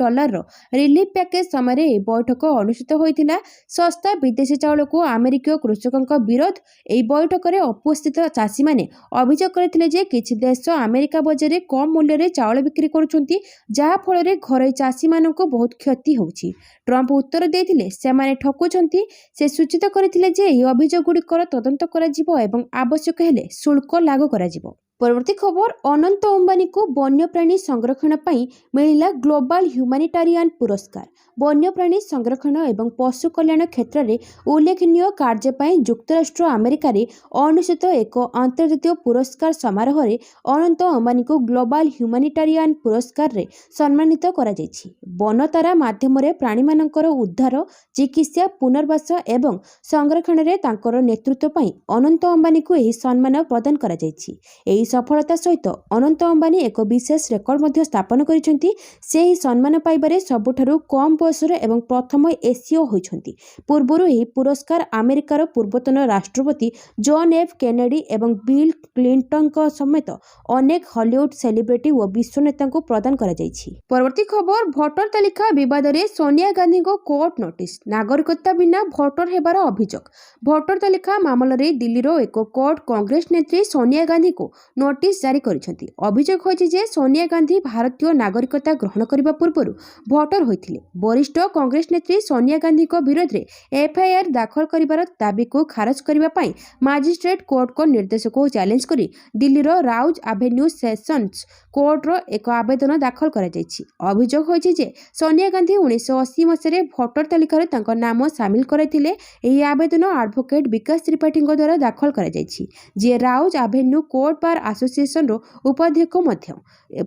ରିଲିଫ ପ୍ୟାକେଜ ସମୟରେ ଏହି ବୈଠକ ଅନୁଷ୍ଠିତ ହୋଇଥିଲା। ଶସ୍ତା ବିଦେଶୀ ଚାଉଳକୁ ଆମେରିକୀୟ କୃଷକଙ୍କ ବିରୋଧ। ଏହି ବୈଠକରେ ଉପସ୍ଥିତ ଚାଷୀମାନେ ଅଭିଯୋଗ କରିଥିଲେ ଯେ କିଛି ଦେଶ ଆମେରିକା ବଜାରରେ କମ୍ ମୂଲ୍ୟରେ ଚାଉଳ ବିକ୍ରି କରୁଛନ୍ତି, ଯାହା ଫଳରେ ଘରୋଇ ଚାଷୀମାନଙ୍କୁ ବହୁତ କ୍ଷତି ହେଉଛି। ଟ୍ରମ୍ପ ଉତ୍ତର ଦେଇଥିଲେ ସେମାନେ ଠକୁଛନ୍ତି। ସେ ସୂଚିତ କରିଥିଲେ ଯେ ଏହି ଅଭିଯୋଗଗୁଡ଼ିକର ତଦନ୍ତ କରାଯିବ ଏବଂ ଆବଶ୍ୟକ ହେଲେ ଶୁଳ୍କ ଲାଗୁ କରାଯିବ। ପରବର୍ତ୍ତୀ ଖବର, ଅନନ୍ତ ଅମ୍ବାନୀଙ୍କୁ ବନ୍ୟପ୍ରାଣୀ ସଂରକ୍ଷଣ ପାଇଁ ମିଳିଲା ଗ୍ଲୋବାଲ ହ୍ୟୁମାନିଟାରିଆନ ପୁରସ୍କାର। ବନ୍ୟପ୍ରାଣୀ ସଂରକ୍ଷଣ ଏବଂ ପଶୁ କଲ୍ୟାଣ କ୍ଷେତ୍ରରେ ଉଲ୍ଲେଖନୀୟ କାର୍ଯ୍ୟ ପାଇଁ ଯୁକ୍ତରାଷ୍ଟ୍ର ଆମେରିକାରେ ଅନୁଷ୍ଠିତ ଏକ ଅନ୍ତର୍ଜାତୀୟ ପୁରସ୍କାର ସମାରୋହରେ ଅନନ୍ତ ଅମ୍ବାନୀଙ୍କୁ ଗ୍ଲୋବାଲ ହ୍ୟୁମାନିଟାରିଆନ ପୁରସ୍କାରରେ ସମ୍ମାନିତ କରାଯାଇଛି। ବନତାରା ମାଧ୍ୟମରେ ପ୍ରାଣୀମାନଙ୍କର ଉଦ୍ଧାର, ଚିକିତ୍ସା, ପୁନର୍ବାସ ଏବଂ ସଂରକ୍ଷଣରେ ତାଙ୍କର ନେତୃତ୍ୱ ପାଇଁ ଅନନ୍ତ ଅମ୍ବାନୀଙ୍କୁ ଏହି ସମ୍ମାନ ପ୍ରଦାନ କରାଯାଇଛି। ଏହି ସଫଳତା ସହିତ ଅନନ୍ତ ଅମ୍ବାନୀ ଏକ ବିଶେଷ ରେକର୍ଡ ମଧ୍ୟ ସ୍ଥାପନ କରିଛନ୍ତି। ସେ ଏହି ସମ୍ମାନ ପାଇବାରେ ସବୁଠାରୁ କମ୍ ବୟସର ଏବଂ ପ୍ରଥମ ଏସୀୟ ହୋଇଛନ୍ତି। ପୂର୍ବରୁ ଏହି ପୁରସ୍କାର ଆମେରିକାର ପୂର୍ବତନ ରାଷ୍ଟ୍ରପତି ଜନ୍ ଏଫ୍ କେନେଡି ଏବଂ ବିଲ୍ କ୍ଲିଣ୍ଟନଙ୍କ ସମେତ ଅନେକ ହଲିଉଡ୍ ସେଲିବ୍ରିଟି ଓ ବିଶ୍ୱ ନେତାଙ୍କୁ ପ୍ରଦାନ କରାଯାଇଛି। ପରବର୍ତ୍ତୀ ଖବର, ଭୋଟର ତାଲିକା ବିବାଦରେ ସୋନିଆ ଗାନ୍ଧୀଙ୍କ କୋର୍ଟ ନୋଟିସ୍। ନାଗରିକତା ବିନା ଭୋଟର ହେବାର ଅଭିଯୋଗ। ଭୋଟର ତାଲିକା ମାମଲାରେ ଦିଲ୍ଲୀର ଏକ କୋର୍ଟ କଂଗ୍ରେସ ନେତ୍ରୀ ସୋନିଆ ଗାନ୍ଧୀଙ୍କୁ ନୋଟିସ୍ ଜାରି କରିଛନ୍ତି। ଅଭିଯୋଗ ହୋଇଛି ଯେ ସୋନିଆ ଗାନ୍ଧୀ ଭାରତୀୟ ନାଗରିକତା ଗ୍ରହଣ କରିବା ପୂର୍ବରୁ ଭୋଟର ହୋଇଥିଲେ। ବରିଷ୍ଠ କଂଗ୍ରେସ ନେତ୍ରୀ ସୋନିଆ ଗାନ୍ଧୀଙ୍କ ବିରୋଧରେ ଏଫ୍ଆଇଆର ଦାଖଲ କରିବାର ଦାବିକୁ ଖାରଜ କରିବା ପାଇଁ ମାଜିଷ୍ଟ୍ରେଟ କୋର୍ଟଙ୍କ ନିର୍ଦ୍ଦେଶକୁ ଚ୍ୟାଲେଞ୍ଜ କରି ଦିଲ୍ଲୀର ରାଉଜ ଆଭେନ୍ୟୁ ସେସନ୍ସ କୋର୍ଟର ଏକ ଆବେଦନ ଦାଖଲ କରାଯାଇଛି। ଅଭିଯୋଗ ହୋଇଛି ଯେ ସୋନିଆ ଗାନ୍ଧୀ 1980 ମସିହାରେ ଭୋଟର ତାଲିକାରେ ତାଙ୍କ ନାମ ସାମିଲ କରାଇଥିଲେ। ଏହି ଆବେଦନ ଆଡଭୋକେଟ ବିକାଶ ତ୍ରିପାଠୀଙ୍କ ଦ୍ୱାରା ଦାଖଲ କରାଯାଇଛି, ଯିଏ ରାଉଜ ଆଭେନ୍ୟୁ କୋର୍ଟ ବାର ଆସୋସିଏସନର ଉପାଧ୍ୟକ୍ଷ ମଧ୍ୟ।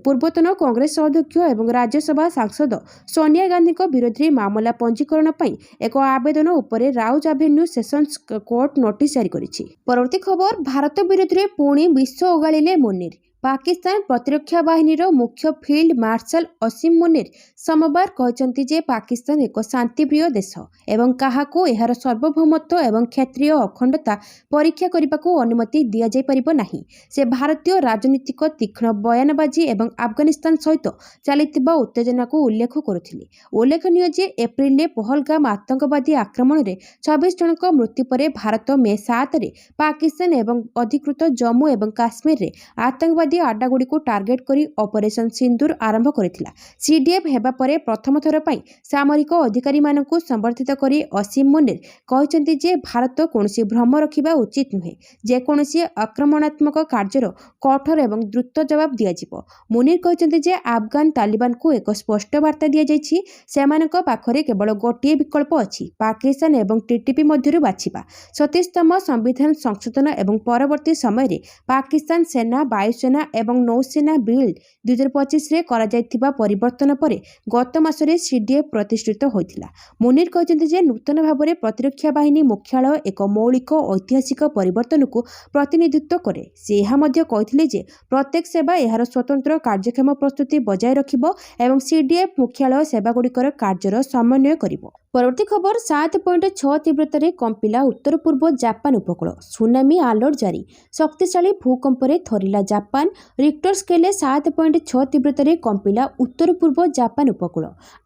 ପୂର୍ବତନ କଂଗ୍ରେସ ଅଧ୍ୟକ୍ଷ ଏବଂ ରାଜ୍ୟସଭା ସାଂସଦ ସୋନିଆ ଗାନ୍ଧୀଙ୍କ ବିରୋଧରେ ମାମଲା ପଞ୍ଜୀକରଣ ପାଇଁ ଏକ ଆବେଦନ ଉପରେ Rouse avenue sessions court notice ଜାରି କରିଛି। ପରବର୍ତ୍ତୀ ଖବର, ଭାରତ ବିରୋଧରେ ପୁଣି ବିଷ ଓଗାଳିଲେ ମୁନିର। ପାକିସ୍ତାନ ପ୍ରତିରକ୍ଷା ବାହିନୀର ମୁଖ୍ୟ ଫିଲ୍ଡ ମାର୍ଶାଲ ଅସିମ ମୁନିର ସୋମବାର କହିଛନ୍ତି ଯେ ପାକିସ୍ତାନ ଏକ ଶାନ୍ତିପ୍ରିୟ ଦେଶ ଏବଂ କାହାକୁ ଏହାର ସାର୍ବଭୌମତ୍ୱ ଏବଂ କ୍ଷେତ୍ରୀୟ ଅଖଣ୍ଡତା ପରୀକ୍ଷା କରିବାକୁ ଅନୁମତି ଦିଆଯାଇପାରିବ ନାହିଁ। ସେ ଭାରତୀୟ ରାଜନୀତିକ ତୀକ୍ଷ୍ଣ ବୟାନବାଜି ଏବଂ ଆଫଗାନିସ୍ତାନ ସହିତ ଚାଲିଥିବା ଉତ୍ତେଜନାକୁ ଉଲ୍ଲେଖ କରୁଥିଲେ। ଉଲ୍ଲେଖନୀୟ ଯେ ଏପ୍ରିଲରେ ପହଲଗାମ ଆତଙ୍କବାଦୀ ଆକ୍ରମଣରେ 26 ଜଣଙ୍କ ମୃତ୍ୟୁ ପରେ ଭାରତ ମେ 7ରେ ପାକିସ୍ତାନ ଏବଂ ଅଧିକୃତ ଜମ୍ମୁ ଏବଂ କାଶ୍ମୀରରେ ଆତଙ୍କବାଦୀ ଆଡ୍ଡାଗୁଡ଼ିକୁ ଟାର୍ଗେଟ କରି ଅପରେସନ ସିନ୍ଦୁର ଆରମ୍ଭ କରିଥିଲା। ସିଡିଏଫ୍ ହେବା ପରେ ପ୍ରଥମ ଥର ପାଇଁ ସାମରିକ ଅଧିକାରୀମାନଙ୍କୁ ସମ୍ବର୍ଦ୍ଧିତ କରି ଅସିମ ମୁନିର କହିଛନ୍ତି ଯେ ଭାରତ କୌଣସି ଭ୍ରମ ରଖିବା ଉଚିତ ନୁହେଁ। ଯେକୌଣସି ଆକ୍ରମଣାତ୍ମକ କାର୍ଯ୍ୟର କଠୋର ଏବଂ ଦ୍ରୁତ ଜବାବ ଦିଆଯିବ। ମୁନିର କହିଛନ୍ତି ଯେ ଆଫଗାନ ତାଲିବାନକୁ ଏକ ସ୍ପଷ୍ଟ ବାର୍ତ୍ତା ଦିଆଯାଇଛି। ସେମାନଙ୍କ ପାଖରେ କେବଳ ଗୋଟିଏ ବିକଳ୍ପ ଅଛି, ପାକିସ୍ତାନ ଏବଂ ଟିଟିପି ମଧ୍ୟରୁ ବାଛିବା। 37ତମ ସମ୍ବିଧାନ ସଂଶୋଧନ ଏବଂ ପରବର୍ତ୍ତୀ ସମୟରେ ପାକିସ୍ତାନ ସେନା, ବାୟୁସେନା ଏବଂ ନୌସେନା ବିଲ୍ 2025ରେ କରାଯାଇଥିବା ପରିବର୍ତ୍ତନ ପରେ ଗତ ମାସରେ ସିଡିଏଫ୍ ପ୍ରତିଷ୍ଠିତ ହୋଇଥିଲା। ମୁନିର କହିଛନ୍ତି ଯେ ନୂତନ ଭାବରେ ପ୍ରତିରକ୍ଷା ବାହିନୀ ମୁଖ୍ୟାଳୟ ଏକ ମୌଳିକ ଐତିହାସିକ ପରିବର୍ତ୍ତନକୁ ପ୍ରତିନିଧିତ୍ୱ କରେ। ସେ ଏହା ମଧ୍ୟ କହିଥିଲେ ଯେ ପ୍ରତ୍ୟେକ ସେବା ଏହାର ସ୍ୱତନ୍ତ୍ର କାର୍ଯ୍ୟକ୍ଷମ ପ୍ରସ୍ତୁତି ବଜାୟ ରଖିବ ଏବଂ ସିଡିଏଫ୍ ମୁଖ୍ୟାଳୟ ସେବାଗୁଡ଼ିକର କାର୍ଯ୍ୟର ସମନ୍ୱୟ କରିବ। ପରବର୍ତ୍ତୀ ଖବର 7.6 ତୀବ୍ରତାରେ କମ୍ପିଲା ଉତ୍ତର ପୂର୍ବ ଜାପାନ ଉପକୂଳ। ସୁନାମି ଆଲର୍ଟ ଜାରି। ଶକ୍ତିଶାଳୀ ଭୂକମ୍ପରେ ଥରିଲା ଜାପାନ। ରିକ୍ଟର ସ୍କେଲରେ 7.6 ତୀବ୍ରତାରେ କମ୍ପିଲା ଉତ୍ତର ପୂର୍ବ ଜାପାନ ଉପକୂଳ।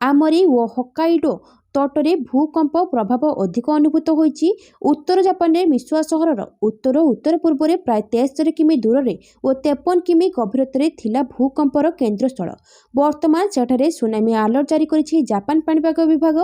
ଆମରି ଓ ହକାଇଡୋ ତଟରେ ଭୂକମ୍ପ ପ୍ରଭାବ ଅଧିକ ଅନୁଭୂତ ହୋଇଛି। ଉତ୍ତର ଜାପାନରେ ମିସୁଆ ସହରର ଉତ୍ତର ଉତ୍ତର ପୂର୍ବରେ ପ୍ରାୟ 73 କିମି ଦୂରରେ ଓ 53 କିମି ଗଭୀରତାରେ ଥିଲା ଭୂକମ୍ପର କେନ୍ଦ୍ରସ୍ଥଳ। ବର୍ତ୍ତମାନ ସେଠାରେ ସୁନାମି ଆଲର୍ଟ ଜାରି କରିଛି ଜାପାନ ପାଣିପାଗ ବିଭାଗ।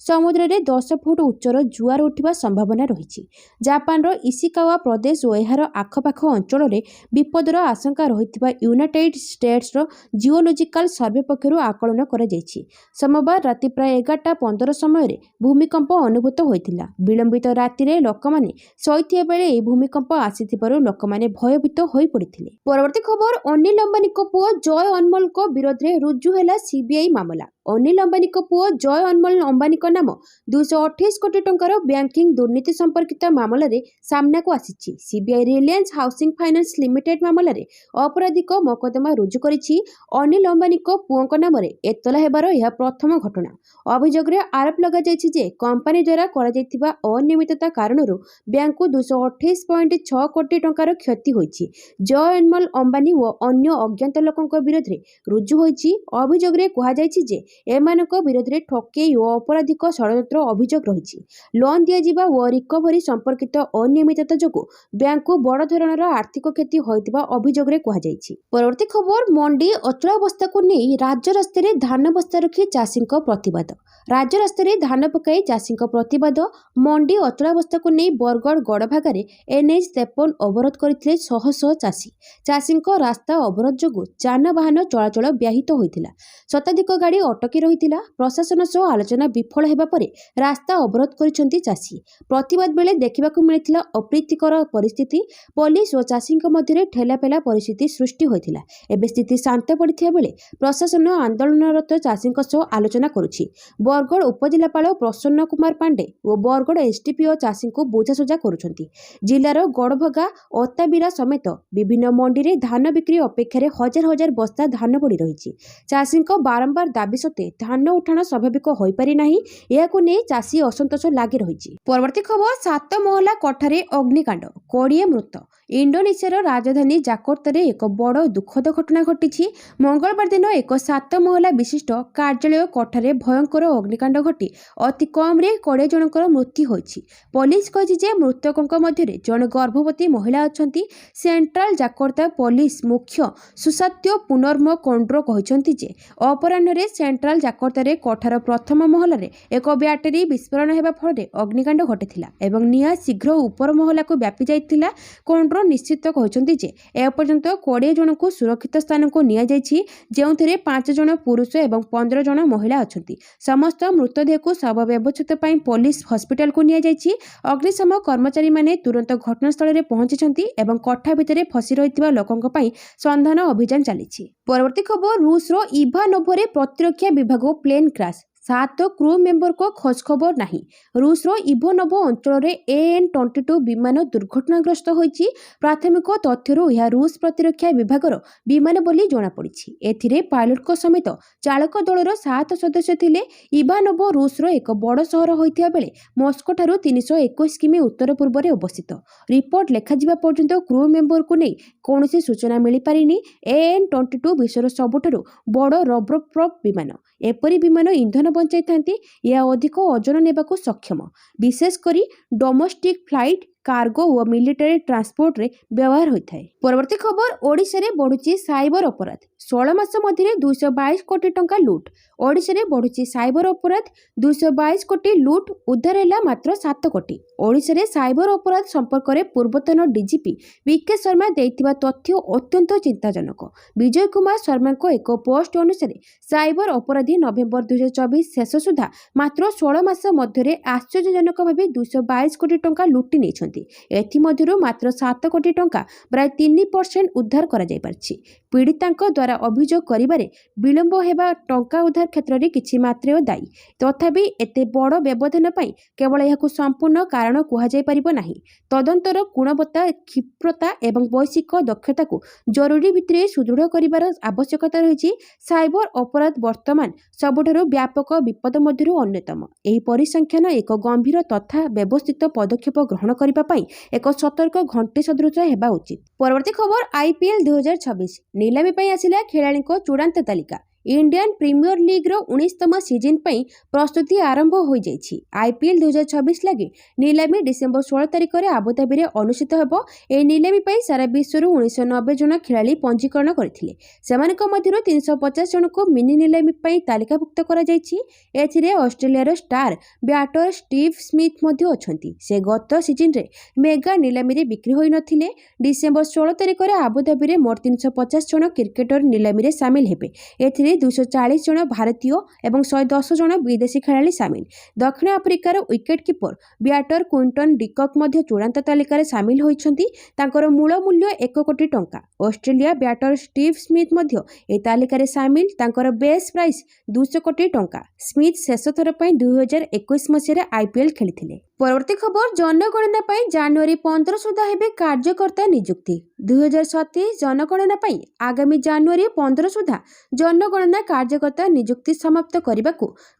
ସମୁଦ୍ରରେ 10 ଫୁଟ ଉଚ୍ଚର ଜୁଆର ଉଠିବା ସମ୍ଭାବନା ରହିଛି। ଜାପାନର ଇସିକାୱା ପ୍ରଦେଶ ଓ ଏହାର ଆଖପାଖ ଅଞ୍ଚଳରେ ବିପଦର ଆଶଙ୍କା ରହିଥିବା ୟୁନାଇଟେଡ୍ ଷ୍ଟେଟ୍ସର ଜିଓଲୋଜିକାଲ ସର୍ଭେ ପକ୍ଷରୁ ଆକଳନ କରାଯାଇଛି। ସୋମବାର ରାତି ପ୍ରାୟ 11:15 ସମୟରେ ଭୂମିକମ୍ପ ଅନୁଭୂତ ହୋଇଥିଲା। ବିଳମ୍ବିତ ରାତିରେ ଲୋକମାନେ ଶୋଇଥିବା ବେଳେ ଏହି ଭୂମିକମ୍ପ ଆସିଥିବାରୁ ଲୋକମାନେ ଭୟଭୀତ ହୋଇପଡ଼ିଥିଲେ। ପରବର୍ତ୍ତୀ ଖବର, ଅନିଲ ଅମ୍ବାନୀଙ୍କ ପୁଅ ଜୟ ଅନମୋଲଙ୍କ ବିରୋଧରେ ରୁଜୁ ହେଲା ସିବିଆଇ ମାମଲା। ଅନିଲ ଅମ୍ବାନୀଙ୍କ ପୁଅ ଜୟ ଅନମୋଲ ଅମ୍ବାନୀଙ୍କ ନାମ 228 କୋଟି ଟଙ୍କାର ବ୍ୟାଙ୍କିଂ ଦୁର୍ନୀତି ସମ୍ପର୍କିତ ମାମଲାରେ ସାମ୍ନାକୁ ଆସିଛି। CBI Reliance housing finance limited ମାମଲାରେ ଅପରାଧିକ ମୋକଦ୍ଦମା ରୁଜୁ କରିଛି। ଅନିଲ ଅମ୍ବାନୀଙ୍କ ପୁଅଙ୍କ ନାମରେ ଏତଲା ହେବାର ଏହା ପ୍ରଥମ ଘଟଣା। ଅଭିଯୋଗରେ ଆରୋପ ଲଗାଯାଇଛି ଯେ କମ୍ପାନୀ ଦ୍ୱାରା କରାଯାଇଥିବା ଅନିୟମିତତା କାରଣରୁ ବ୍ୟାଙ୍କକୁ 228.6 କୋଟି ଟଙ୍କାର କ୍ଷତି ହୋଇଛି। ଜୟ ଅନମୋଲ ଅମ୍ବାନୀ ଓ ଅନ୍ୟ ଅଜ୍ଞାତ ଲୋକଙ୍କ ବିରୋଧରେ ରୁଜୁ ହୋଇଛି। ଅଭିଯୋଗରେ କୁହାଯାଇଛି ଯେ ଏମାନଙ୍କ ବିରୋଧରେ ଠକେଇ ଓ ଅପରାଧିକ ଷଡ଼ଯନ୍ତ୍ର ଅଭିଯୋଗ ରହିଛି। ଲୋନ୍ ଦିଆଯିବା ଓ ରିକଭରି ସମ୍ପର୍କିତ ଅନିୟମିତତା ଯୋଗୁଁ ବ୍ୟାଙ୍କକୁ ବଡ଼ ଧରଣର ଆର୍ଥିକ କ୍ଷତି ହୋଇଥିବା ଅଭିଯୋଗରେ କୁହାଯାଇଛି। ପରବର୍ତ୍ତୀ ଖବର, ମଣ୍ଡି ଅଚଳାବସ୍ଥାକୁ ନେଇ ରାଜରାସ୍ତାରେ ଧାନ ବସ୍ତା ରଖି ଚାଷୀଙ୍କ ପ୍ରତିବାଦ। ରାଜରାସ୍ତାରେ ଧାନ ପକାଇ ଚାଷୀଙ୍କ ପ୍ରତିବାଦ। ମଣ୍ଡି ଅଚଳାବସ୍ଥାକୁ ନେଇ ବରଗଡ଼ ଗଡ଼ଭାଗାରେ NH-53 ଅବରୋଧ କରିଥିଲେ ଶହ ଶହ ଚାଷୀ। ଚାଷୀଙ୍କ ରାସ୍ତା ଅବରୋଧ ଯୋଗୁଁ ଯାନବାହନ ଚଳାଚଳ ବ୍ୟାହତ ହୋଇଥିଲା। ଶତାଧିକ ଗାଡ଼ି ଅଟକି ରହିଥିଲା। ପ୍ରଶାସନ ସହ ଆଲୋଚନା ବିଫଳ ହେବା ପରେ ରାସ୍ତା ଅବରୋଧ କରିଛନ୍ତି ଚାଷୀ। ପ୍ରତିବାଦ ବେଳେ ଦେଖିବାକୁ ମିଳିଥିଲା ଅପ୍ରୀତିକର ପରିସ୍ଥିତି। ପୋଲିସ ଓ ଚାଷୀଙ୍କ ମଧ୍ୟରେ ଠେଲାପେଲା ପରିସ୍ଥିତି ସୃଷ୍ଟି ହୋଇଥିଲା। ଏବେ ସ୍ଥିତି ଶାନ୍ତ ପଡ଼ିଥିବା ବେଳେ ପ୍ରଶାସନ ଆନ୍ଦୋଳନରତ ଚାଷୀଙ୍କ ସହ ଆଲୋଚନା କରୁଛି। ବରଗଡ଼ ଉପଜିଲ୍ଲାପାଳ ପ୍ରସନ୍ନ କୁମାର ପାଣ୍ଡେ ଓ ବରଗଡ଼ SDPO ଚାଷୀଙ୍କୁ ବୁଝାସୁଝା କରୁଛନ୍ତି। ଜିଲ୍ଲାର ଗଡ଼ଭଗା, ଅତାବିରା ସମେତ ବିଭିନ୍ନ ମଣ୍ଡିରେ ଧାନ ବିକ୍ରି ଅପେକ୍ଷାରେ ହଜାର ହଜାର ବସ୍ତା ଧାନ ପଡ଼ି ରହିଛି। ଚାଷୀଙ୍କ ବାରମ୍ବାର ଦାବି ସତ୍ତ୍ୱେ ଧାନ ଉଠାଣ ସ୍ୱାଭାବିକ ହୋଇପାରି ନାହିଁ। ଏହାକୁ ନେଇ ଚାଷୀ ଅସନ୍ତୋଷ ଲାଗି ରହିଛି। ପରବର୍ତ୍ତୀ ଖବର, 7 ମହଲା କୋଠାରେ ଅଗ୍ନିକାଣ୍ଡ, 20 ମୃତ। ଇଣ୍ଡୋନେସିଆର ରାଜଧାନୀ ଜାକର୍ତ୍ତାରେ ଏକ ବଡ଼ ଦୁଃଖଦ ଘଟଣା ଘଟିଛି। ମଙ୍ଗଳବାର ଦିନ ଏକ 7 ମହଲା ବିଶିଷ୍ଟ କାର୍ଯ୍ୟାଳୟ କୋଠାରେ ଭୟଙ୍କର ଅଗ୍ନିକାଣ୍ଡ ଘଟି ଅତି କମ୍ରେ 20 ଜଣଙ୍କର ମୃତ୍ୟୁ ହୋଇଛି। ପୋଲିସ କହିଛି ଯେ ମୃତକଙ୍କ ମଧ୍ୟରେ ଜଣେ ଗର୍ଭବତୀ ମହିଳା ଅଛନ୍ତି। ସେଣ୍ଟ୍ରାଲ ଜାକର୍ତ୍ତା ପୋଲିସ ମୁଖ୍ୟ ସୁସାତ୍ୟ ପୁନର୍ମ କୋଣ୍ଡ୍ରୋ କହିଛନ୍ତି ଯେ ଅପରାହ୍ନରେ ସେଣ୍ଟ୍ରାଲ ଜାକର୍ତ୍ତାରେ କୋଠାର ପ୍ରଥମ ମହଲାରେ ଏକ ବ୍ୟାଟେରୀ ବିସ୍ଫୋରଣ ହେବା ଫଳରେ ଅଗ୍ନିକାଣ୍ଡ ଘଟିଥିଲା ଏବଂ ନିଆଁ ଶୀଘ୍ର ଉପର ମହଲାକୁ ବ୍ୟାପି ଯାଇଥିଲା। କୋଣ୍ଡ୍ରୋ ନିଶ୍ଚିତ କହିଛନ୍ତି ଯେ ଏପର୍ଯ୍ୟନ୍ତ 20 ଜଣଙ୍କୁ ସୁରକ୍ଷିତ ସ୍ଥାନକୁ ନିଆଯାଇଛି, ଯେଉଁଥିରେ 5 ଜଣ ପୁରୁଷ ଏବଂ 15 ଜଣ ମହିଳା ଅଛନ୍ତି। ସମସ୍ତ ମୃତଦେହକୁ ଶବ ବ୍ୟବଚ୍ଛେଦ ପାଇଁ ପୋଲିସ ହସ୍ପିଟାଲକୁ ନିଆଯାଇଛି। ଅଗ୍ନିଶମ କର୍ମଚାରୀମାନେ ତୁରନ୍ତ ଘଟଣାସ୍ଥଳରେ ପହଞ୍ଚିଛନ୍ତି ଏବଂ କୋଠା ଭିତରେ ଫସି ରହିଥିବା ଲୋକଙ୍କ ପାଇଁ ସନ୍ଧାନ ଅଭିଯାନ ଚାଲିଛି। ପରବର୍ତ୍ତୀ ଖବର, ରୁଷର ଇଭାନୋଭରେ ପ୍ରତିରକ୍ଷା ବିଭାଗ ପ୍ଲେନ୍ କ୍ରାସ୍, 7 କ୍ରୁ ମେମ୍ବରଙ୍କ ଖୋଜ ଖବର ନାହିଁ। ରୁଷର ଇଭାନୋଭ ଅଞ୍ଚଳରେ AN-22 ବିମାନ ଦୁର୍ଘଟଣାଗ୍ରସ୍ତ ହୋଇଛି। ପ୍ରାଥମିକ ତଥ୍ୟରୁ ଏହା ରୁଷ ପ୍ରତିରକ୍ଷା ବିଭାଗର ବିମାନ ବୋଲି ଜଣାପଡ଼ିଛି। ଏଥିରେ ପାଇଲଟଙ୍କ ସମେତ ଚାଳକ ଦଳର 7 ସଦସ୍ୟ ଥିଲେ। ଇଭାନୋଭ ରୁଷର ଏକ ବଡ଼ ସହର ହୋଇଥିବା ବେଳେ ମସ୍କୋଠାରୁ 321 କିମି ଉତ୍ତର ପୂର୍ବରେ ଅବସ୍ଥିତ। ରିପୋର୍ଟ ଲେଖାଯିବା ପର୍ଯ୍ୟନ୍ତ କ୍ରୁ ମେମ୍ବରଙ୍କୁ ନେଇ କୌଣସି ସୂଚନା ମିଳିପାରିନି। AN-22 ବିଶ୍ୱର ସବୁଠାରୁ ବଡ଼ ରୋବ୍ରୋପ୍ରପ୍ ବିମାନ। ଏପରି ବିମାନ ଇନ୍ଧନ ବଞ୍ଚାଇଥାନ୍ତି। ଏହା ଅଧିକ ଓଜନ ନେବାକୁ ସକ୍ଷମ, ବିଶେଷ କରି ଡୋମେଷ୍ଟିକ୍ ଫ୍ଲାଇଟ୍, କାର୍ଗୋ ଓ ମିଲିଟାରୀ ଟ୍ରାନ୍ସପୋର୍ଟରେ ବ୍ୟବହାର ହୋଇଥାଏ। ପରବର୍ତ୍ତୀ ଖବର, ଓଡ଼ିଶାରେ ବଢ଼ୁଛି ସାଇବର ଅପରାଧ, 16 ମାସ ମଧ୍ୟରେ 222 କୋଟି ଟଙ୍କା ଲୁଟ୍। ଓଡ଼ିଶାରେ ବଢ଼ୁଛି ସାଇବର ଅପରାଧ, 222 କୋଟି ଲୁଟ୍, ଉଦ୍ଧାର ହେଲା ମାତ୍ର 7 କୋଟି। ଓଡ଼ିଶାରେ ସାଇବର ଅପରାଧ ସମ୍ପର୍କରେ ପୂର୍ବତନ DGP VK ଶର୍ମା ଦେଇଥିବା ତଥ୍ୟ ଅତ୍ୟନ୍ତ ଚିନ୍ତାଜନକ। ବିଜୟ କୁମାର ଶର୍ମାଙ୍କ ଏକ ପୋଷ୍ଟ ଅନୁସାରେ ସାଇବର ଅପରାଧୀ ନଭେମ୍ବର 2024 ଶେଷ ସୁଦ୍ଧା ମାତ୍ର 16 ମାସ ମଧ୍ୟରେ ଆଶ୍ଚର୍ଯ୍ୟଜନକ ଭାବେ 222 କୋଟି ଟଙ୍କା ଲୁଟି ନେଇଛନ୍ତି। ଏଥିମଧ୍ୟରୁ ମାତ୍ର 7 କୋଟି ଟଙ୍କା, ପ୍ରାୟ 3% ଉଦ୍ଧାର କରାଯାଇପାରିଛି। पीड़ितांक द्वारा अभियोग करिबारे विलंब हेबा टंका उद्धार क्षेत्र में किछि मात्रे दायी। तथापि एते बड़ व्यवधान पई केवल यहाकु संपूर्ण कारण कुहाଯାई परिबो नाही। तदंतर गुणवत्ता, क्षिप्रता एवं वैश्विक दक्षता को जरूरी भित्तिरे सुदृढ़ करिबार आवश्यकता रहिछि। साइबर अपराध वर्तमान सबुठारु व्यापक विपद मध्यरु अन्यतम। एही परिसंख्यान एक गंभीर तथा व्यवस्थित पदक्षेप ग्रहण करिबा पई एक सतर्क घंटी सदृश हेबा उचित। परवर्ती खबर आईपीएल 2026 नीलामी पई आसिला खेलाड़ीको चूड़ांत तालिका। इंडियन प्रीमियर लीग रो 19तम सीजन पई प्रस्तुति आरंभ हो जाइछि। आईपीएल 2026 लागि नीलामी डिसेंबर 16 तारिख रे आबुधाबी रे अनुष्ठित हेबो। ए नीलामी पई सारा विश्व रो 1990 जन खेलाड़ी पंजीकरण करथिले। सेमानक मध्यरु 350 जन को मिनी नीलामी पई तालिकाभुक्त करा जाइछि। एथिरे ऑस्ट्रेलिया रो स्टार बैटर स्टीव स्मिथ मध्य अछंती। से गत सीजन रे मेगा नीलामी रे बिक्री होई नथिले। डिसेंबर 16 तारिख रे आबुधाबी रे मोट 350 जन क्रिकेटर नीलामी रे शामिल हेबे। एथिरे 240 जन भारतीय एवं 110 जन विदेशी खेलाड़ी सामिल। दक्षिण अफ्रिकार wicket keeper batter Quinton de Kock मध्य चूड़ांत तालिकार सामिल होइछंती। तांकर मूल मूल्य 1 कोटी टंका। ऑस्ट्रेलिया बैटर स्टीव स्मिथ मध्य ए तालिकार सामिल। तांकर बेस प्राइस 200 कोटी टंका। स्मिथ शेष थर पई 2021 मसीह आईपीएल खेलिथिले। परवर्ती खबर जनगणना पई जनवरी 15 सुधा हेबे कार्यकर्ता नियुक्ति। 2027 जनगणना पई आगामी जनवरी 15 सुधा जनगणना कार्यकर्ता नियुक्ति समाप्त करने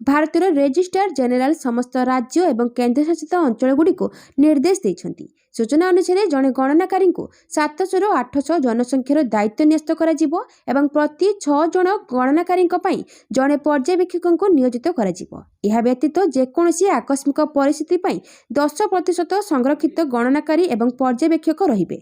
भारतीय रेजिस्ट्रार जेनेराल समस्त राज्य एवं केन्द्रशासित अंचल को निर्देश देइछंती। सूचना अनुसार जड़े गणनाकारी 700 ରୁ 800 जनसंख्यार दायित्व न्यस्त करा जिवो एवं प्रति 6 जन गणनाकारी जड़े पर्यवेक्षक को नियोजित करा जिवो। यह व्यतीत जेकोसी आकस्मिक परिस्थिति 10% संरक्षित गणनाकारी एवं पर्यवेक्षक रहिबे।